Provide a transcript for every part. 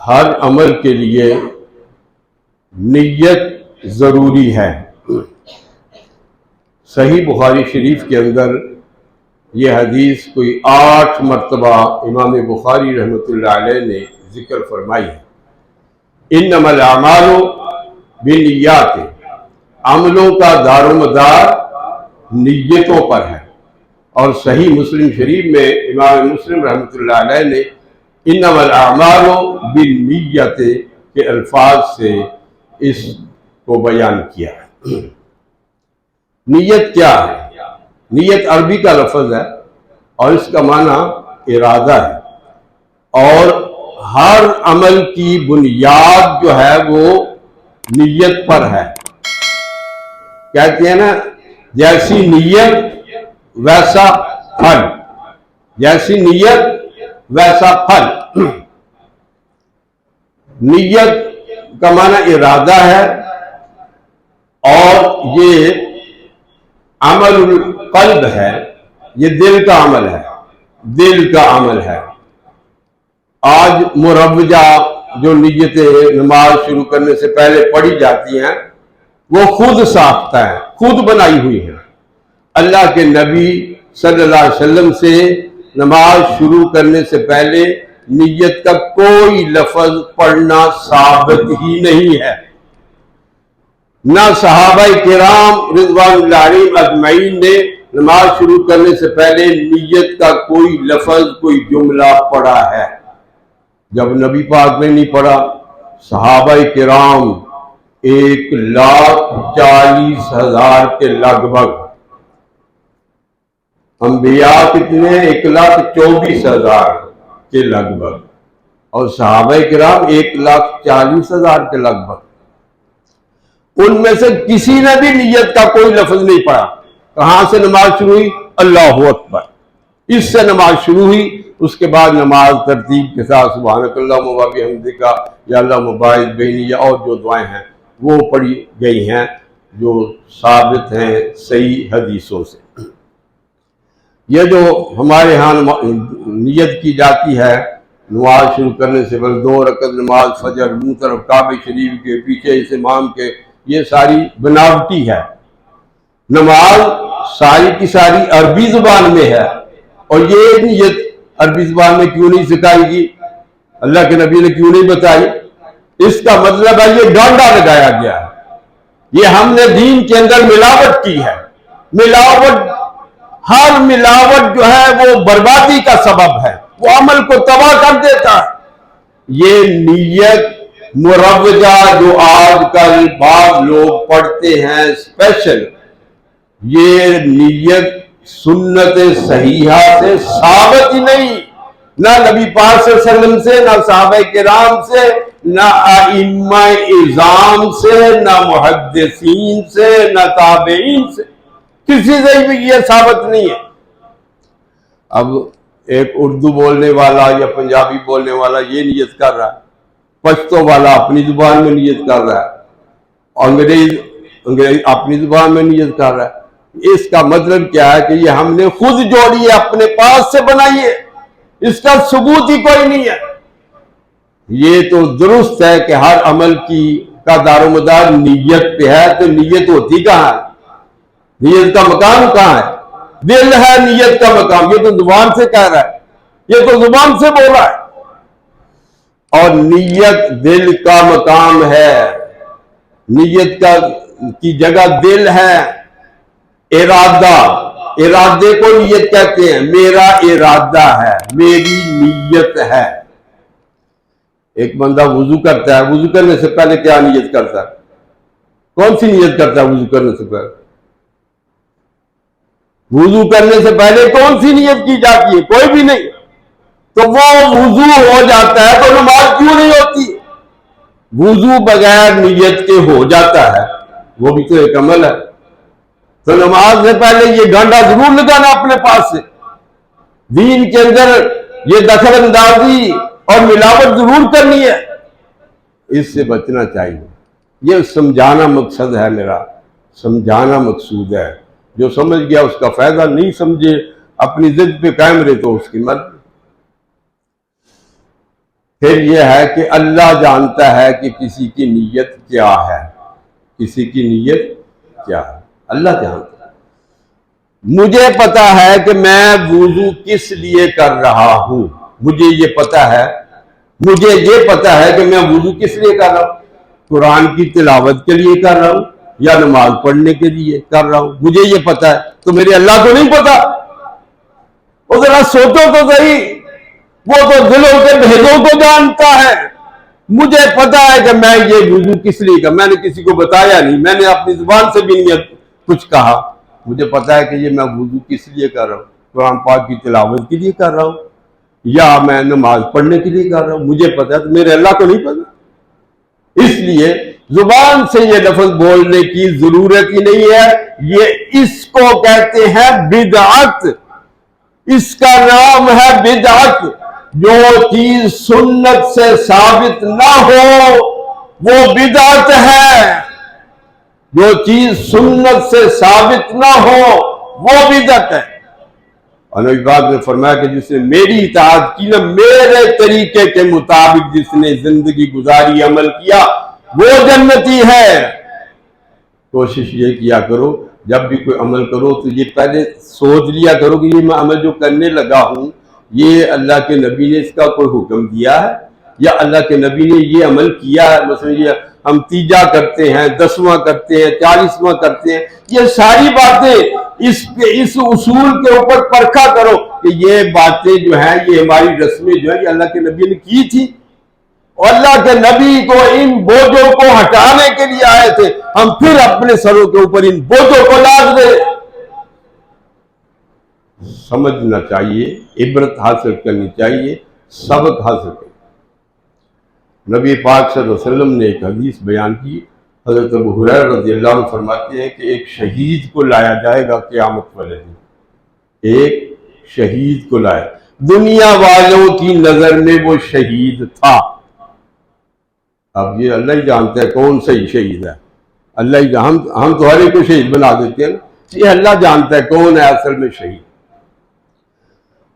ہر عمل کے لیے نیت ضروری ہے۔ صحیح بخاری شریف کے اندر یہ حدیث کوئی 8 مرتبہ امام بخاری رحمۃ اللہ علیہ نے ذکر فرمائی ہے۔ انما الاعمال بالنیات، عملوں کا دار و مدار نیتوں پر ہے۔ اور صحیح مسلم شریف میں امام مسلم رحمۃ اللہ علیہ نے انما الاعمال بالنیات کے الفاظ سے اس کو بیان کیا ہے۔ نیت کیا ہے؟ نیت عربی کا لفظ ہے اور اس کا معنی ارادہ ہے، اور ہر عمل کی بنیاد جو ہے وہ نیت پر ہے۔ کہتے ہیں نا، جیسی نیت ویسا پھل، جیسی نیت ویسا پھل۔ نیت کا معنی ارادہ ہے، اور یہ عمل القلب ہے، یہ دل کا عمل ہے، دل کا عمل ہے۔ آج مروجہ جو نیتیں نماز شروع کرنے سے پہلے پڑھی جاتی ہیں وہ خود ساختہ ہے، خود بنائی ہوئی ہیں۔ اللہ کے نبی صلی اللہ علیہ وسلم سے نماز شروع کرنے سے پہلے نیت کا کوئی لفظ پڑھنا ثابت ہی نہیں ہے۔ نہ صحابہ کرام رضوان اللہ علیہم اجمعین نے نماز شروع کرنے سے پہلے نیت کا کوئی لفظ، کوئی جملہ پڑھا ہے۔ جب نبی پاک نے نہیں پڑھا، صحابہ کرام 1,40,000 کے لگ بھگ، انبیاء کتنے؟ 1,24,000 کے لگ بھگ، اور صحابہ کرام 1,40,000 کے لگ بھگ۔ ان میں سے کسی نے بھی نیت کا کوئی لفظ نہیں پڑھا۔ کہاں سے نماز شروع ہوئی؟ اللہ اکبر، اس سے نماز شروع ہوئی۔ اس کے بعد نماز ترتیب کے ساتھ سبحانک اللہم و بحمدک، یا اللہ باعث بینی، یا اور جو دعائیں ہیں وہ پڑھی گئی ہیں جو ثابت ہیں صحیح حدیثوں سے۔ یہ جو ہمارے ہاں نیت کی جاتی ہے نماز شروع کرنے سے پہلے 2 رکعت نماز فجر، منہ طرف کعبہ شریف کے پیچھے اس امام کے، یہ ساری بناوٹی ہے۔ نماز ساری کی ساری عربی زبان میں ہے، اور یہ نیت عربی زبان میں کیوں نہیں سکھائی گی؟ اللہ کے نبی نے کیوں نہیں بتائی؟ اس کا مطلب ہے یہ ڈانڈا لگایا گیا ہے، یہ ہم نے دین کے اندر ملاوٹ کی ہے۔ ملاوٹ، ہر ملاوٹ جو ہے وہ بربادی کا سبب ہے، وہ عمل کو تباہ کر دیتا ہے۔ یہ نیت مروجہ جو آج کل بعض لوگ پڑھتے ہیں اسپیشل، یہ نیت سنت صحیحہ سے ثابت ہی نہیں، نہ نبی پاک صلی اللہ علیہ وسلم سے، نہ صحابہ کرام سے، نہ ائمہ اعظام سے، نہ محدثین سے، نہ تابعین سے، کسی سے بھی یہ ثابت نہیں ہے۔ اب ایک اردو بولنے والا یا پنجابی بولنے والا یہ نیت کر رہا ہے، پشتو والا اپنی زبان میں نیت کر رہا ہے، انگریز اپنی زبان میں نیت کر رہا ہے۔ اس کا مطلب کیا ہے کہ یہ ہم نے خود جوڑی ہے، اپنے پاس سے بنائی ہے، اس کا ثبوت ہی کوئی نہیں ہے۔ یہ تو درست ہے کہ ہر عمل کا دار و مدار نیت پہ ہے، تو نیت ہوتی کہاں ہے؟ نیت کا مقام کہاں ہے؟ دل ہے نیت کا مقام۔ یہ تو زبان سے کہہ رہا ہے، یہ تو زبان سے بول رہا ہے، اور نیت دل کا مقام ہے، نیت کی جگہ دل ہے۔ ارادہ، ارادے کو نیت کہتے ہیں۔ میرا ارادہ ہے، میری نیت ہے۔ ایک بندہ وضو کرتا ہے، وضو کرنے سے پہلے کیا نیت کرتا ہے؟ کون سی نیت کرتا ہے وضو کرنے سے پہلے؟ وضو کرنے سے پہلے کون سی نیت کی جاتی ہے؟ کوئی بھی نہیں۔ تو وہ وضو ہو جاتا ہے تو نماز کیوں نہیں ہوتی؟ وضو بغیر نیت کے ہو جاتا ہے، وہ بھی تو ایک عمل ہے۔ تو نماز سے پہلے یہ گانڈا ضرور لگانا اپنے پاس سے، دین کے اندر یہ دخل اندازی اور ملاوٹ ضرور کرنی ہے، اس سے بچنا چاہیے۔ یہ سمجھانا مقصد ہے، میرا سمجھانا مقصود ہے۔ جو سمجھ گیا اس کا فائدہ، نہیں سمجھے اپنی ضد پہ قائم رہے تو اس کی مرضی۔ پھر یہ ہے کہ اللہ جانتا ہے کہ کسی کی نیت کیا ہے، کسی کی نیت کیا ہے، اللہ جانتا ہے۔ مجھے پتا ہے کہ میں وضو کس لیے کر رہا ہوں، مجھے یہ پتا ہے، مجھے یہ پتا ہے کہ میں وضو کس لیے کر رہا ہوں، قرآن کی تلاوت کے لیے کر رہا ہوں یا نماز پڑھنے کے لیے کر رہا ہوں، مجھے یہ پتا ہے۔ تو میرے اللہ کو نہیں پتا؟ وہ ذرا سوچو تو صحیح، وہ تو دلوں کے بھیدوں کو جانتا ہے۔ مجھے پتا ہے کہ میں یہ وضو کس لیے کر، میں نے کسی کو بتایا نہیں، میں نے اپنی زبان سے بھی نہیں کچھ کہا، مجھے پتا ہے کہ یہ میں وضو کس لیے کر رہا ہوں، قرآن پاک کی تلاوت کے لیے کر رہا ہوں یا میں نماز پڑھنے کے لیے کر رہا ہوں، مجھے پتا ہے، تو میرے اللہ کو نہیں پتا۔ اس لیے زبان سے یہ لفظ بولنے کی ضرورت ہی نہیں ہے۔ یہ اس کو کہتے ہیں بدعت، اس کا نام ہے بدعت۔ جو چیز سنت سے ثابت نہ ہو وہ بدعت ہے، جو چیز سنت سے ثابت نہ ہو وہ بدعت ہے۔ اور نبی پاک نے فرمایا کہ جس نے میری اطاعت کی نا، میرے طریقے کے مطابق جس نے زندگی گزاری، عمل کیا، وہ جنتی ہے۔ کوشش یہ کیا کرو جب بھی کوئی عمل کرو تو یہ پہلے سوچ لیا کرو کہ یہ میں عمل جو کرنے لگا ہوں یہ اللہ کے نبی نے اس کا کوئی حکم دیا ہے یا اللہ کے نبی نے یہ عمل کیا ہے۔ مثلا یہ ہم تیجا کرتے ہیں، 10واں کرتے ہیں، 40واں کرتے ہیں، یہ ساری باتیں اس اصول کے اوپر پرکھا کرو کہ یہ باتیں جو ہیں، یہ ہماری رسمیں جو ہیں، یہ اللہ کے نبی نے کی تھی، اور اللہ کے نبی کو ان بوجھوں کو ہٹانے کے لیے آئے تھے، ہم پھر اپنے سروں کے اوپر ان بوجھوں کو لاد دیں۔ سمجھنا چاہیے، عبرت حاصل کرنی چاہیے، سبق حاصل کرنی۔ نبی پاک صلی اللہ علیہ وسلم نے ایک حدیث بیان کی، حضرت ابو ہریرہ رضی اللہ عنہ فرماتے ہیں کہ ایک شہید کو لایا جائے گا قیامت والے دن، ایک شہید کو لایا، دنیا والوں کی نظر میں وہ شہید تھا۔ اب یہ اللہ ہی جانتا ہے کون صحیح شہید ہے، اللہ ہی ہم تو ہر ایک کو شہید بنا دیتے ہیں، یہ اللہ جانتا ہے کون ہے اصل میں شہید۔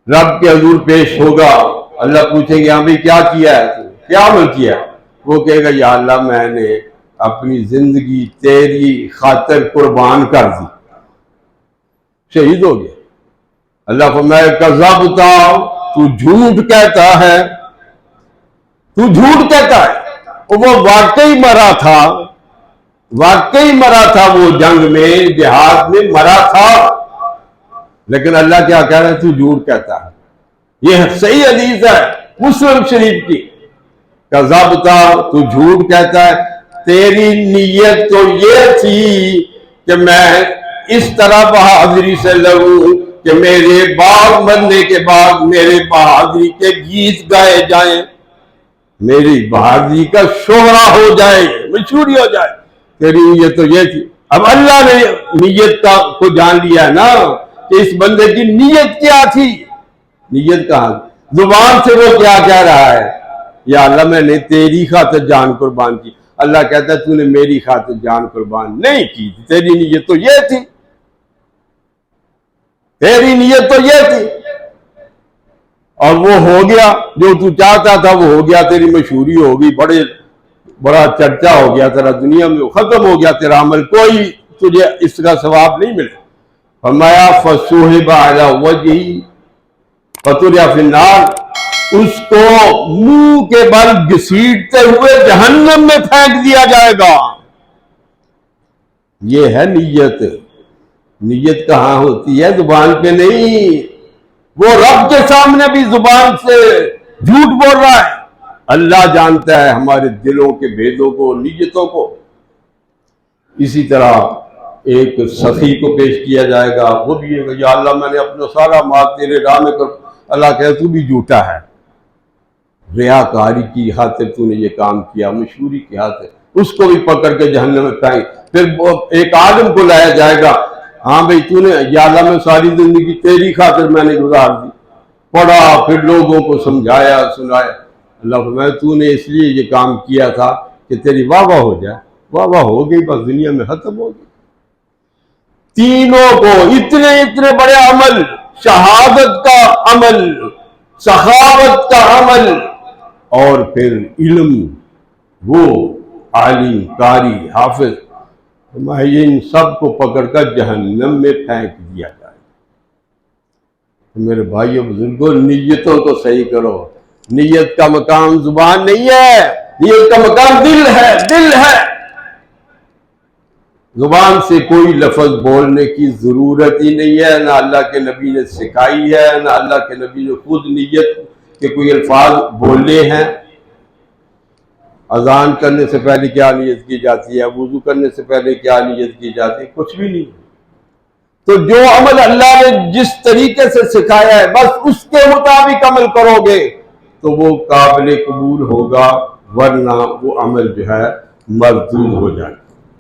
رب کے حضور پیش ہوگا، اللہ پوچھیں گے ہاں بھائی کیا کیا ہے، کیا عمل کیا ہے؟ وہ کہے گا یا اللہ میں نے اپنی زندگی تیری خاطر قربان کر دی، شہید ہو گیا۔ اللہ فرمائے کذبت، تو جھوٹ کہتا ہے، تو جھوٹ کہتا ہے۔ وہ واقعی مرا تھا، واقعی مرا تھا، وہ جنگ میں جہاد میں مرا تھا، لیکن اللہ کیا کہہ رہا ہے؟ تو جھوٹ کہتا ہے۔ یہ صحیح حدیث ہے مسلم شریف کی، کذبت، تو جھوٹ کہتا ہے، تیری نیت تو یہ تھی کہ میں اس طرح بہادری سے لڑوں کہ میرے باغ مرنے کے بعد میرے بہادری کے گیت گائے جائیں، میری بہادری کا شہرہ ہو جائے، مشہوری ہو جائے، تیری نیت تو یہ تھی۔ اب اللہ نے نیت کو جان لیا ہے نا کہ اس بندے کی نیت کیا تھی، نیت کہاں، زبان سے وہ کیا کہہ رہا ہے، یا اللہ میں نے تیری خاطر جان قربان کی۔ اللہ کہتا ہے تو نے میری خاطر جان قربان نہیں کی تھی، تیری نیت تو یہ تھی، تیری نیت تو یہ تھی، اور وہ ہو گیا جو تو چاہتا تھا، وہ ہو گیا، تیری مشہوری ہو گئی، بڑا چرچا ہو گیا تیرا دنیا میں، ختم ہو گیا تیرا عمل، کوئی تجھے اس کا ثواب نہیں ملے۔ فرمایا فَصُحِبَ عَلَى وَجْهِهِ فَطُرِحَ فِي النَّارِ، اس کو منہ کے بل گھسیٹتے ہوئے جہنم میں پھینک دیا جائے گا۔ یہ ہے نیت۔ نیت کہاں ہوتی ہے؟ زبان پہ نہیں، وہ رب کے سامنے بھی زبان سے جھوٹ بول رہا ہے۔ اللہ جانتا ہے ہمارے دلوں کے بھیدوں کو، نیتوں کو۔ اسی طرح ایک سخی کو پیش کیا جائے گا، وہ بھی ہے یا اللہ میں نے اپنا سارا مال تیرے راہ میں کر، اللہ کہے تو بھی جھوٹا ہے، ریاکاری کی خاطر تو نے یہ کام کیا، مشہوری کی خاطر، اس کو بھی پکڑ کے جہنم میں پھینک۔ پھر ایک عالم کو لایا جائے گا، ہاں بھئی تو نے یا اللہ میں ساری زندگی تیری خاطر میں نے گزار دی، پڑھا، پھر لوگوں کو سمجھایا سنایا، اللہ فرمائے تو نے اس لیے یہ کام کیا تھا کہ تیری واہ واہ ہو جائے، واہ واہ ہو گئی، بس دنیا میں ختم ہو گئی۔ تینوں کو اتنے بڑے عمل، شہادت کا عمل، سخاوت کا عمل، اور پھر علم، وہ عالم، قاری، حافظ، ان سب کو پکڑ کر جہنم میں پھینک دیا جائے۔ میرے بھائیو بزرگوں، نیتوں کو صحیح کرو۔ نیت کا مقام زبان نہیں ہے، نیت کا مقام دل ہے، دل ہے۔ زبان سے کوئی لفظ بولنے کی ضرورت ہی نہیں ہے، نہ اللہ کے نبی نے سکھائی ہے، نہ اللہ کے نبی نے خود نیت کے کوئی الفاظ بولے ہیں۔ اذان کرنے سے پہلے کیا نیت کی جاتی ہے، وضو کرنے سے پہلے کیا نیت کی جاتی ہے، کچھ بھی نہیں۔ تو جو عمل اللہ نے جس طریقے سے سکھایا ہے بس اس کے مطابق عمل کرو گے تو وہ قابل قبول ہوگا، ورنہ وہ عمل جو ہے مردود ہو جائے۔